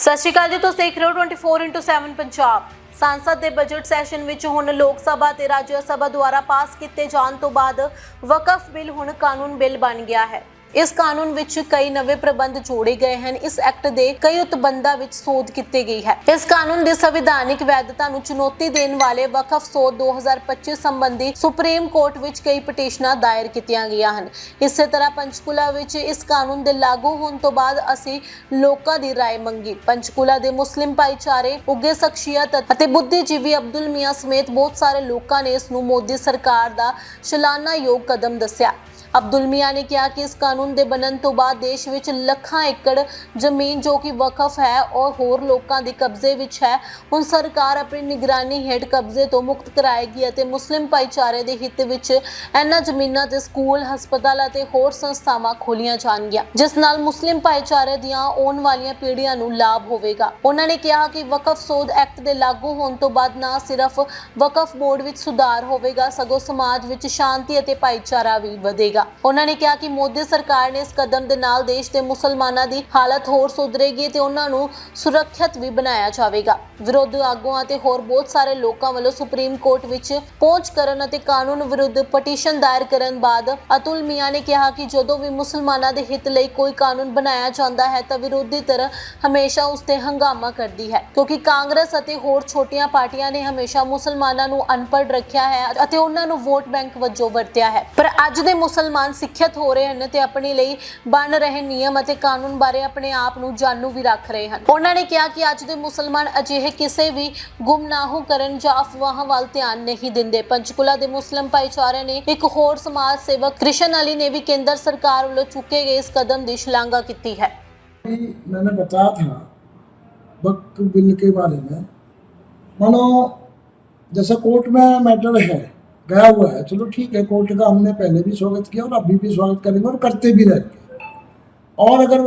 ਸਤਿ ਸ਼੍ਰੀ ਅਕਾਲ ਜੀ, ਤੁਸੀਂ ਦੇਖ ਰਹੇ ਹੋ 24x7 ਪੰਜਾਬ। ਸੰਸਦ ਦੇ ਬਜਟ ਸੈਸ਼ਨ ਵਿੱਚ ਹੁਣ ਲੋਕ ਸਭਾ ਤੇ ਰਾਜ ਸਭਾ ਦੁਆਰਾ ਪਾਸ ਕੀਤੇ ਜਾਣ ਤੋਂ ਬਾਅਦ ਵਕਫ ਬਿੱਲ ਹੁਣ ਕਾਨੂੰਨ ਬਿੱਲ ਬਣ ਗਿਆ ਹੈ। ਇਸ ਕਾਨੂੰਨ ਵਿੱਚ ਕਈ ਨਵੇਂ ਪ੍ਰਬੰਧ ਜੋੜੇ ਗਏ ਹਨ। ਇਸ ਐਕਟ ਦੇ ਕਈ ਉਤਬੰਧਾਂ ਵਿੱਚ ਸੋਧ ਕੀਤੀ ਗਈ ਹੈ। ਇਸ ਕਾਨੂੰਨ ਦੀ ਸੰਵਿਧਾਨਿਕ ਵੈਧਤਾ ਨੂੰ ਚੁਣੌਤੀ ਦੇਣ ਵਾਲੇ ਵਕਫ ਸੋਧ 2025 ਸੰਬੰਧੀ ਸੁਪਰੀਮ ਕੋਰਟ ਵਿੱਚ ਕਈ ਪਟੀਸ਼ਨਾਂ ਦਾਇਰ ਕੀਤੀਆਂ ਗਈਆਂ ਹਨ। ਇਸੇ ਤਰ੍ਹਾਂ ਪੰਚਕੂਲਾ ਵਿੱਚ ਇਸ ਕਾਨੂੰਨ ਦੇ ਲਾਗੂ ਹੋਣ ਤੋਂ ਬਾਅਦ ਅਸੀਂ ਲੋਕਾਂ ਦੀ ਰਾਏ ਮੰਗੀ। ਪੰਚਕੂਲਾ ਦੇ ਮੁਸਲਿਮ ਭਾਈਚਾਰੇ, ਉੱਘੇ ਸ਼ਖਸੀਅਤ ਅਤੇ ਬੁੱਧੀਜੀਵੀ ਅਬਦੁਲ ਮੀਆਂ ਸਮੇਤ ਬਹੁਤ ਸਾਰੇ ਲੋਕਾਂ ਨੇ ਇਸ ਨੂੰ ਮੋਦੀ ਸਰਕਾਰ ਦਾ ਸ਼ਲਾਘਾਯੋਗ ਕਦਮ ਦੱਸਿਆ। ਅਬਦੁਲ ਮੀਆਂ ਨੇ ਕਿਹਾ ਕਿ ਇਸ ਕਾਨੂੰਨ ਦੇ ਬਣਨ ਤੋਂ ਬਾਅਦ ਦੇਸ਼ ਵਿੱਚ ਲੱਖਾਂ ਏਕੜ ਜ਼ਮੀਨ ਜੋ ਕਿ ਵਕਫ ਹੈ ਔਰ ਹੋਰ ਲੋਕਾਂ ਦੇ ਕਬਜ਼ੇ ਵਿੱਚ ਹੈ, ਹੁਣ ਸਰਕਾਰ ਆਪਣੀ ਨਿਗਰਾਨੀ ਹੇਠ ਕਬਜ਼ੇ ਤੋਂ ਮੁਕਤ ਕਰਾਏਗੀ ਅਤੇ ਮੁਸਲਿਮ ਭਾਈਚਾਰੇ ਦੇ ਹਿੱਤ ਵਿੱਚ ਇਹਨਾਂ ਜ਼ਮੀਨਾਂ ਤੇ ਸਕੂਲ, ਹਸਪਤਾਲ ਅਤੇ ਹੋਰ ਸੰਸਥਾਵਾਂ ਖੋਲੀਆਂ ਜਾਣਗੀਆਂ, ਜਿਸ ਨਾਲ ਮੁਸਲਿਮ ਭਾਈਚਾਰੇ ਦੀਆਂ ਆਉਣ ਵਾਲੀਆਂ ਪੀੜ੍ਹੀਆਂ ਨੂੰ ਲਾਭ ਹੋਵੇਗਾ। ਉਹਨਾਂ ਨੇ ਕਿਹਾ ਕਿ ਵਕਫ ਸੋਧ ਐਕਟ ਦੇ ਲਾਗੂ ਹੋਣ ਤੋਂ ਬਾਅਦ ਨਾ ਸਿਰਫ ਵਕਫ ਬੋਰਡ ਵਿੱਚ ਸੁਧਾਰ ਹੋਵੇਗਾ, ਸਗੋਂ ਸਮਾਜ ਵਿੱਚ ਸ਼ਾਂਤੀ ਅਤੇ ਭਾਈਚਾਰਾ ਵੀ ਵਧੇਗਾ। ਉਹਨਾਂ ਨੇ ਕਿਹਾ ਕਿ ਮੋਦੀ ਸਰਕਾਰ ਨੇ ਇਸ ਕਦਮ ਦੇ ਨਾਲ ਦੇਸ਼ ਦੇ ਮੁਸਲਮਾਨਾਂ ਦੀ ਹਾਲਤ ਹੋਰ ਸੁਧਰੇਗੀ ਤੇ ਉਹਨਾਂ ਨੂੰ ਸੁਰੱਖਿਅਤ ਵੀ ਬਣਾਇਆ ਜਾਵੇਗਾ। ਵਿਰੋਧੀ ਆਗੂਆਂ ਅਤੇ ਹੋਰ ਬਹੁਤ ਸਾਰੇ ਲੋਕਾਂ ਵੱਲੋਂ ਸੁਪਰੀਮ ਕੋਰਟ ਵਿੱਚ ਪਹੁੰਚ ਕਰਨ ਅਤੇ ਕਾਨੂੰਨ ਵਿਰੁੱਧ ਪਟੀਸ਼ਨ ਦਾਇਰ ਕਰਨ ਬਾਅਦ ਅਤੁਲ ਮੀਆਂ ਨੇ ਕਿਹਾ ਕਿ ਜਦੋਂ ਵੀ ਮੁਸਲਮਾਨਾਂ ਦੇ ਹਿੱਤ ਲਈ ਕੋਈ ਕਾਨੂੰਨ ਬਣਾਇਆ ਜਾਂਦਾ ਹੈ ਤਾਂ ਵਿਰੋਧੀ ਧਿਰ ਹਮੇਸ਼ਾ ਉਸ ਤੇ ਹੰਗਾਮਾ ਕਰਦੀ ਹੈ, ਕਿਉਂਕਿ ਕਾਂਗਰਸ ਅਤੇ ਹੋਰ ਛੋਟੀਆਂ ਪਾਰਟੀਆਂ ਨੇ ਹਮੇਸ਼ਾ ਮੁਸਲਮਾਨਾਂ ਨੂੰ ਅਨਪੜ੍ਹ ਰੱਖਿਆ ਹੈ ਅਤੇ ਉਹਨਾਂ ਨੂੰ ਵੋਟ ਬੈਂਕ ਵਜੋਂ ਵਰਤਿਆ ਹੈ। ਪਰ ਅੱਜ ਦੇ ਮੁਸਲਮਾਨ ਸਿੱਖਿਅਤ ਹੋ ਰਹੇ ਹਨ ਤੇ ਆਪਣੇ ਲਈ ਬਣ ਰਹੇ ਨਿਯਮ ਅਤੇ ਕਾਨੂੰਨ ਬਾਰੇ ਆਪਣੇ ਆਪ ਨੂੰ ਜਾਣੂ ਵੀ ਰੱਖ ਰਹੇ ਹਨ। ਉਹਨਾਂ ਨੇ ਕਿਹਾ ਕਿ ਅੱਜ ਦੇ ਮੁਸਲਮਾਨ ਅਜਿਹੇ ਕਿਸੇ ਵੀ ਗੁੰਮਨਾਹ ਕਰਨ ਜਾਂ ਅਫਵਾਹਾਂ ਵੱਲ ਧਿਆਨ ਨਹੀਂ ਦਿੰਦੇ। ਪੰਚਕੂਲਾ ਦੇ ਮੁਸਲਿਮ ਭਾਈਚਾਰੇ ਨੇ ਇੱਕ ਹੋਰ ਸਮਾਜ ਸੇਵਕ ਕ੍ਰਿਸ਼ਨ ਅਲੀ ਨੇ ਵੀ ਕੇਂਦਰ ਸਰਕਾਰ ਵੱਲੋਂ ਚੁੱਕੇ ਗਏ ਇਸ ਕਦਮ ਦੀ ਸ਼ਲਾਘਾ ਕੀਤੀ है। मैंने बताया था वक्फ बिल के बारे में, मानो जैसे कोर्ट में मैटर है गया हुआ है, चलो ठीक है, कोर्ट का हमने पहले भी स्वागत किया और अभी भी स्वागत करेंगे और करते भी रहेंगे। और अगर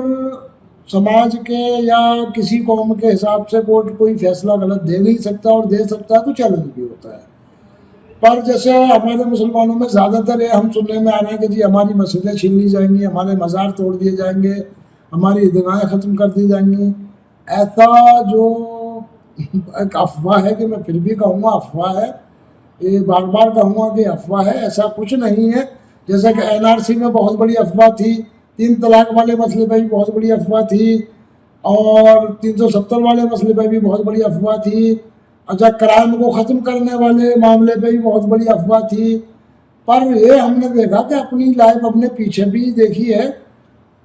समाज के या किसी कौम के हिसाब से कोर्ट कोई फैसला गलत दे नहीं सकता और दे सकता है तो चैलेंज भी होता है। पर जैसे हमारे मुसलमानों में ज़्यादातर ये हम सुनने में आ रहे हैं कि जी हमारी मस्जिदें छीन ली जाएंगी, हमारे मज़ार तोड़ दिए जाएंगे, हमारी ईदगाहें ख़त्म कर दी जाएंगी। ऐसा जो एक अफवाह है, कि मैं फिर भी कहूँगा अफवाह है, ये बार बार कहूँगा कि अफवाह है, ऐसा कुछ नहीं है। जैसे कि NRC में बहुत बड़ी अफवाह थी, 3 तलाक वाले मसले पर भी बहुत बड़ी अफवाह थी और 370 वाले मसले पर भी बहुत बड़ी अफवाह थी। अच्छा, क्राइम को ख़त्म करने वाले मामले पे भी बहुत बड़ी अफवाह थी। पर ये हमने देखा कि अपनी लाइफ अपने पीछे भी देखी है,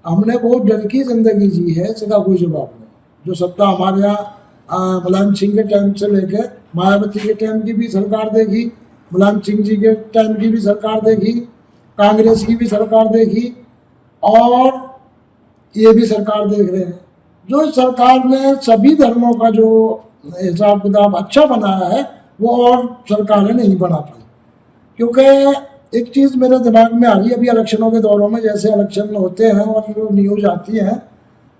हमने बहुत डर की ज़िंदगी जी है, इसका कोई जवाब नहीं। जो सत्ता हमारे यहाँ मुलायम सिंह के टाइम से लेके मायावती के टाइम की भी सरकार देखी, मुलायम सिंह जी के टाइम की भी सरकार देखी, कांग्रेस की भी सरकार देखी और ये भी सरकार देख रहे हैं। जो सरकार ने सभी धर्मों का जो हिसाब किताब अच्छा बनाया है वो और सरकारें नहीं बना पाई। क्योंकि एक चीज़ मेरे दिमाग में आ रही है, अभी इलेक्शनों के दौरों में जैसे इलेक्शन होते हैं और जो न्यूज़ आती है,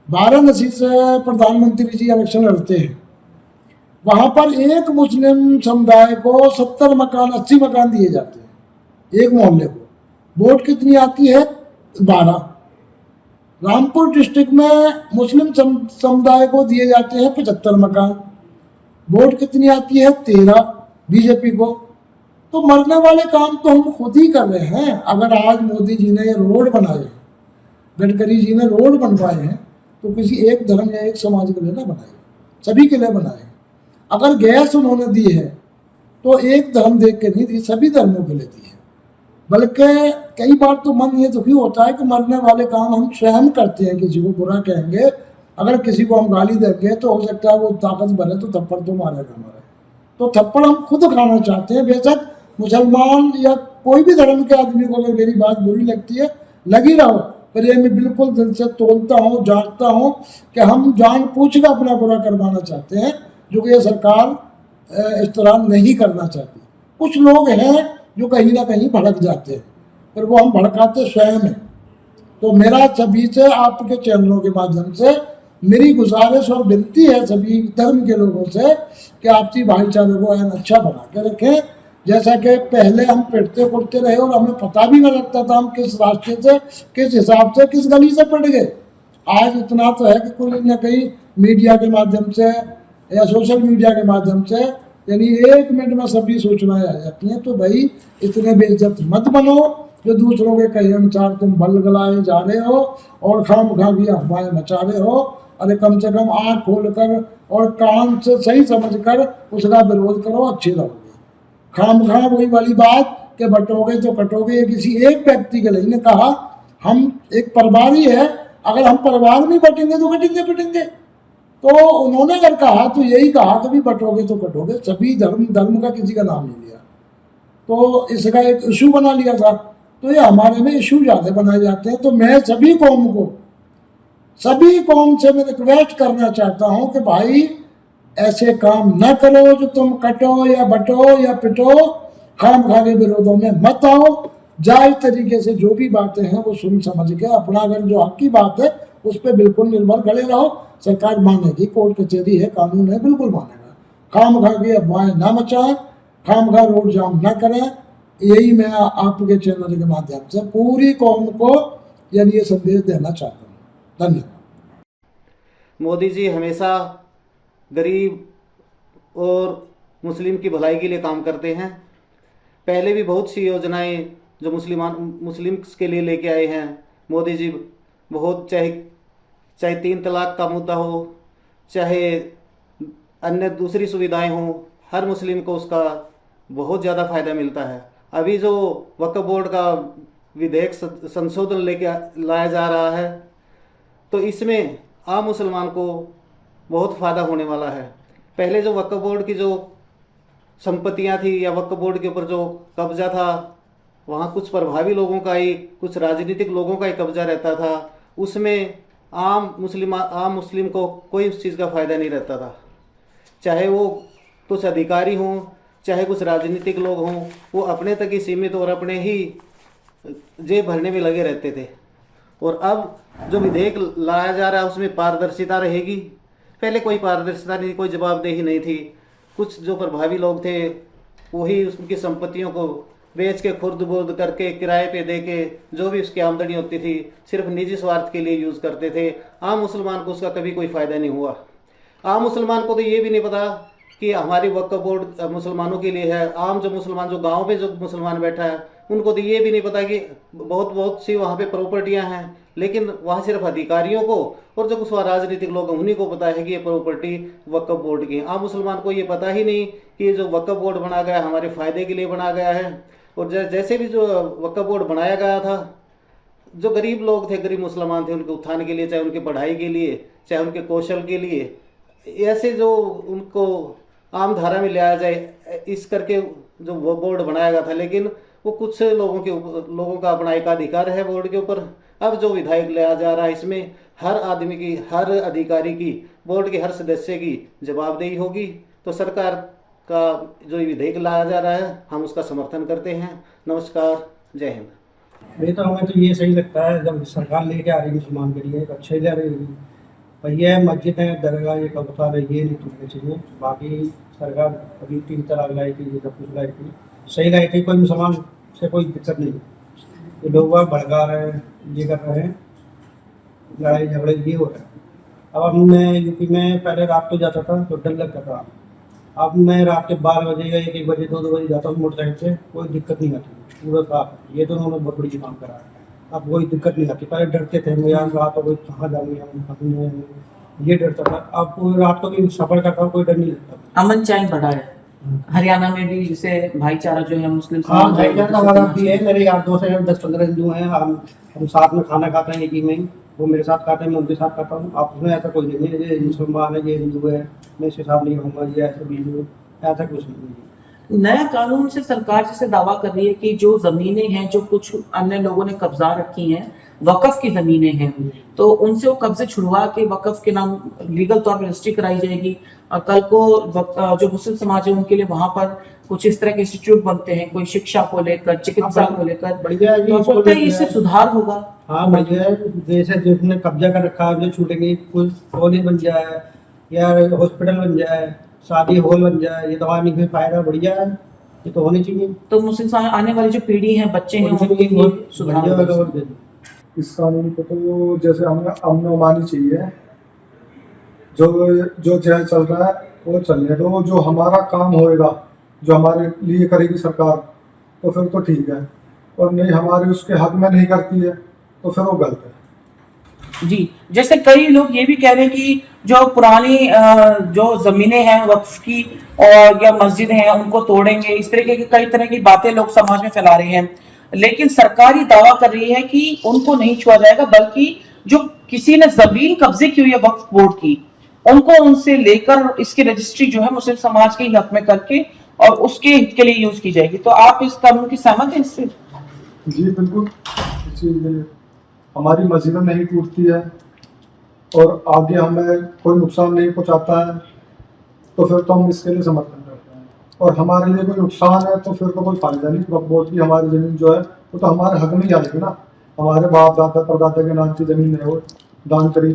वाराणसी से प्रधानमंत्री जी इलेक्शन लड़ते हैं, वहाँ पर एक मुस्लिम समुदाय को 70 मकान 80 मकान दिए जाते हैं एक मोहल्ले को। वोट कितनी आती है? 12। रामपुर डिस्ट्रिक्ट में मुस्लिम समुदाय को दिए जाते हैं 75 मकान, वोट कितनी आती है? 13 बीजेपी को। तो मरने वाले काम तो हम खुद ही कर रहे हैं। अगर आज मोदी जी ने ये रोड बनाए, गडकरी जी ने रोड बनवाए हैं, तो किसी एक धर्म या एक समाज के लिए ना बनाए, सभी के लिए बनाए। अगर गैस उन्होंने दी है तो एक धर्म देख के नहीं दी, सभी धर्मों के लिए दी है। बल्कि कई बार तो मन ये दुखी होता है कि मरने वाले काम हम स्वयं करते हैं। किसी को बुरा कहेंगे, अगर किसी को हम गाली देंगे तो हो सकता है वो ताकत भरे तो थप्पड़ तो मारेगा हमारे, तो थप्पड़ हम खुद खाना चाहते हैं। बेशक मुसलमान या कोई भी धर्म के आदमी को अगर मेरी बात बुरी लगती है, लगी रहो, पर ये मैं बिल्कुल दिल से तोलता हूँ, जानता हूँ कि हम जानबूझ कर अपना बुरा करवाना चाहते हैं, जो कि ये सरकार इस तरह नहीं करना चाहती। कुछ लोग हैं जो कहीं ना कहीं भड़क जाते हैं, पर वो हम भड़काते स्वयं हैं। तो मेरा सभी से, आपके चैनलों के माध्यम से मेरी गुजारिश और विनती है सभी धर्म के लोगों से कि आपसी भाईचारे को अच्छा बना के रखें। जैसा कि पहले हम पिटते कुटते रहे और हमें पता भी न लगता था हम किस रास्ते से, किस हिसाब से, किस गली से पड़ गए। आज इतना तो है कि कोई न कहीं मीडिया के माध्यम से या सोशल मीडिया के माध्यम से, यानी 1 मिनट में सभी सूचनाएं आ जाती हैं। तो भाई इतने बेइज्जत मत बनो जो दूसरों के कहे अनुसार तुम बलगलाए जा रहे हो और खामखा की अफवाहें मचा रहे हो। अरे कम से कम आँख खोलकर और कान से सही समझकर उसका विरोध करो, अच्छे रहोगे। खामखा वही वाली बात कि बटोगे तो कटोगे। किसी एक व्यक्ति के लिए ने कहा हम एक परिवार ही है, अगर हम परिवार में बटेंगे तो कटेंगे पिटेंगे। तो उन्होंने अगर कहा तो यही कहा कि भी बटोगे तो कटोगे, सभी धर्म का किसी का नाम नहीं लिया। तो इसका एक इशू बना लिया था। तो ये हमारे में इशू ज़्यादा बनाए जाते हैं। तो मैं सभी कौम से मैं रिक्वेस्ट करना चाहता हूँ कि भाई ऐसे काम न करो जो तुम कटो या बटो या पिटो, खामखा के विरोधों में मत आओ। जायज तरीके से जो भी बातें हैं वो सुन समझ के अपना अगर जो हक की बात है उस पर बिल्कुल निर्भर खड़े रहो। सरकार मानेगी, कोर्ट कचहरी है, कानून है, बिल्कुल मानेगा। खामखा की अफवाहें ना मचाएं, खामखा रोड जाम ना करें। यही मैं आपके चैनल के माध्यम से पूरी कौम को यानी ये संदेश देना चाहता हूँ। धन्यवाद। मोदी जी हमेशा गरीब और मुस्लिम की भलाई के लिए काम करते हैं। पहले भी बहुत सी योजनाएं जो मुस्लिम्स के लिए लेके आए हैं मोदी जी। बहुत चाहे 3 तलाक का मुद्दा हो, चाहे अन्य दूसरी सुविधाएं हों, हर मुस्लिम को उसका बहुत ज़्यादा फ़ायदा मिलता है। अभी जो वक्फ बोर्ड का विधेयक संशोधन लेके लाया जा रहा है तो इसमें आम मुसलमान को बहुत फ़ायदा होने वाला है। पहले जो वक्फ बोर्ड की जो संपत्तियां थी या वक्फ बोर्ड के ऊपर जो कब्जा था, वहाँ कुछ प्रभावी लोगों का ही, कुछ राजनीतिक लोगों का ही कब्जा रहता था। उसमें आम मुस्लिम को कोई उस चीज़ का फ़ायदा नहीं रहता था। चाहे वो कुछ अधिकारी हों, चाहे कुछ राजनीतिक लोग हों, वो अपने तक ही सीमित और अपने ही जेब भरने में लगे रहते थे। और अब जो विधेयक लाया जा रहा है उसमें पारदर्शिता रहेगी। पहले कोई पारदर्शिता नहीं, कोई जवाबदेही नहीं थी। कुछ जो प्रभावी लोग थे वही उनकी संपत्तियों को बेच के खुर्द बुर्द करके किराए पे दे के जो भी उसकी आमदनी होती थी सिर्फ निजी स्वार्थ के लिए यूज़ करते थे। आम मुसलमान को उसका कभी कोई फ़ायदा नहीं हुआ। आम मुसलमान को तो ये भी नहीं पता कि हमारी वक्फ बोर्ड मुसलमानों के लिए है। आम जो मुसलमान जो गांव में जो मुसलमान बैठा है उनको तो ये भी नहीं पता कि बहुत सी वहाँ पे प्रॉपर्टियाँ हैं, लेकिन वहाँ सिर्फ अधिकारियों को और जो कुछ राजनीतिक लोग हैं उन्हीं को पता है कि ये प्रॉपर्टी वक्फ बोर्ड की है। आम मुसलमान को ये पता ही नहीं कि ये जो वक्फ बोर्ड बना गया हमारे फ़ायदे के लिए बना गया है। और जैसे भी जो वक्फ बोर्ड बनाया गया था, जो गरीब लोग थे, गरीब मुसलमान थे, उनके उत्थान के लिए, चाहे उनकी पढ़ाई के लिए, चाहे उनके कौशल के लिए, ऐसे जो उनको आम धारा में लाया जाए इस करके जो वो बोर्ड बनाया गया था। लेकिन वो कुछ लोगों का अपना एकाधिकार है बोर्ड के ऊपर। अब जो विधायक लाया जा रहा है इसमें हर आदमी की, हर अधिकारी की, बोर्ड के हर सदस्य की जवाबदेही होगी। तो सरकार का जो विधेयक लाया जा रहा है हम उसका समर्थन करते हैं। नमस्कार, जय हिंद। ये तो हमें तो ये सही लगता है जब सरकार लेके आ रही है मुसलमान के लिए, अच्छा ही ले रही है। पर यह मस्जिद है, दरगाह, ये कब्रस्तान है, ये नहीं टूटने चाहिए। बाकी सरकार अभी 3 तलाक लाई थी, ये सब कुछ लाई थी, सही लाई थी, कोई मुसलमान से कोई दिक्कत नहीं। ये लोग वह भड़का रहे हैं, ये कर रहे हैं, लड़ाई झगड़े ये हो रहे हैं। अब मैं यूपी में पहले रात को जाता था तो डर लगता था। अब मैं रात के 12 बजे या 1 बजे 2 बजे जाता हूँ मोटरसाइकिल से, कोई दिक्कत नहीं आती, पूरा साफ है। ये तो उन्होंने बहुत बड़ी काम करा है। अब कोई दिक्कत नहीं आती। पहले डरते थे, मैं यहाँ रात को कोई कहाँ जाऊँगी हम, ये डरता था। अब रात को भी सफर करता हूँ, कोई डर नहीं लगता। अमन चैन बढ़ा है हरियाणा में भी, जिसे भाईचारा जो है मुस्लिम हाँ, भाईचारा हमारा भी है। मेरे यार दोस्त हैं, 10-15 हिंदू हैं, हम साथ में खाना खाते हैं एक ही में। वो मेरे साथ खाते हैं, मैं उनके साथ खाता हूँ। आपस में ऐसा कोई नहीं है ये मुसलमान है, ये हिंदू है, मैं इसके साथ नहीं रहूँगा, ये ऐसा भी नहीं, ऐसा कुछ नहीं है। नया कानून से सरकार जैसे दावा कर रही है कि जो जमीनें हैं जो कुछ अन्य लोगों ने कब्जा रखी हैं, वक्फ की जमीनें हैं, तो उनसे वो कब्जे छुड़वा के वक्फ के नाम लीगल तौर पर रजिस्ट्री कराई जाएगी। और कल को जो मुस्लिम समाज है उनके लिए वहां पर कुछ इस तरह के इंस्टीट्यूट बनते हैं, कोई शिक्षा को लेकर, चिकित्सा को लेकर, बढ़िया तो इससे सुधार होगा। हाँ बढ़िया है। जैसे जिसने कब्जा कर रखा है जो छूटेंगे, कोई कॉलेज बन जाए या हॉस्पिटल बन जाए, शादी हॉल बन जाए, ये तो आने में फायदा बढ़िया है, ये तो होनी चाहिए। तो मुस्लिम आने वाली जो पीढ़ी है, बच्चे हैं, उनके लिए सुधार होगा। इस कानून को तो जैसे हमें अमन अमानी चाहिए, जो जो जय चल रहा है वो चलने दो, जो हमारा काम होएगा, जो हमारे लिए करेगी सरकार, तो फिर तो ठीक है, और नहीं हमारे उसके हक में नहीं करती है तो फिर वो गलत है। जी, जैसे कई लोग ये भी कह रहे हैं कि जो पुरानी जो जमीनें हैं वक्फ की और या मस्जिद हैं उनको तोड़ेंगे, इस तरीके की कई तरह की बातें लोग समाज में फैला रहे हैं, लेकिन सरकार ये दावा कर रही है कि उनको नहीं छुआ जाएगा, बल्कि जो किसी ने जमीन कब्जे की हुई है वक्फ बोर्ड की, उनको उनसे लेकर इसकी रजिस्ट्री जो है मुस्लिम समाज के ही हक में करके और उसके हित के लिए यूज की जाएगी। तो आप इस कानून की सहमत हैं इससे? जी बिल्कुल, इसीलिए हमारी मस्जिदें नहीं टूटती है और आगे हमें कोई नुकसान नहीं पहुंचाता है, तो फिर तो हम इसके लिए समर्थन करते हैं। और हमारे लिए कोई नुकसान है तो फिर तो कोई फायदा नहीं। वक्फ बोर्ड की हमारी ज़मीन जो है वो तो हमारे हक में ही आएगी ना, हमारे बाप दादा परदादा के नाम की ज़मीन है वो दान करी।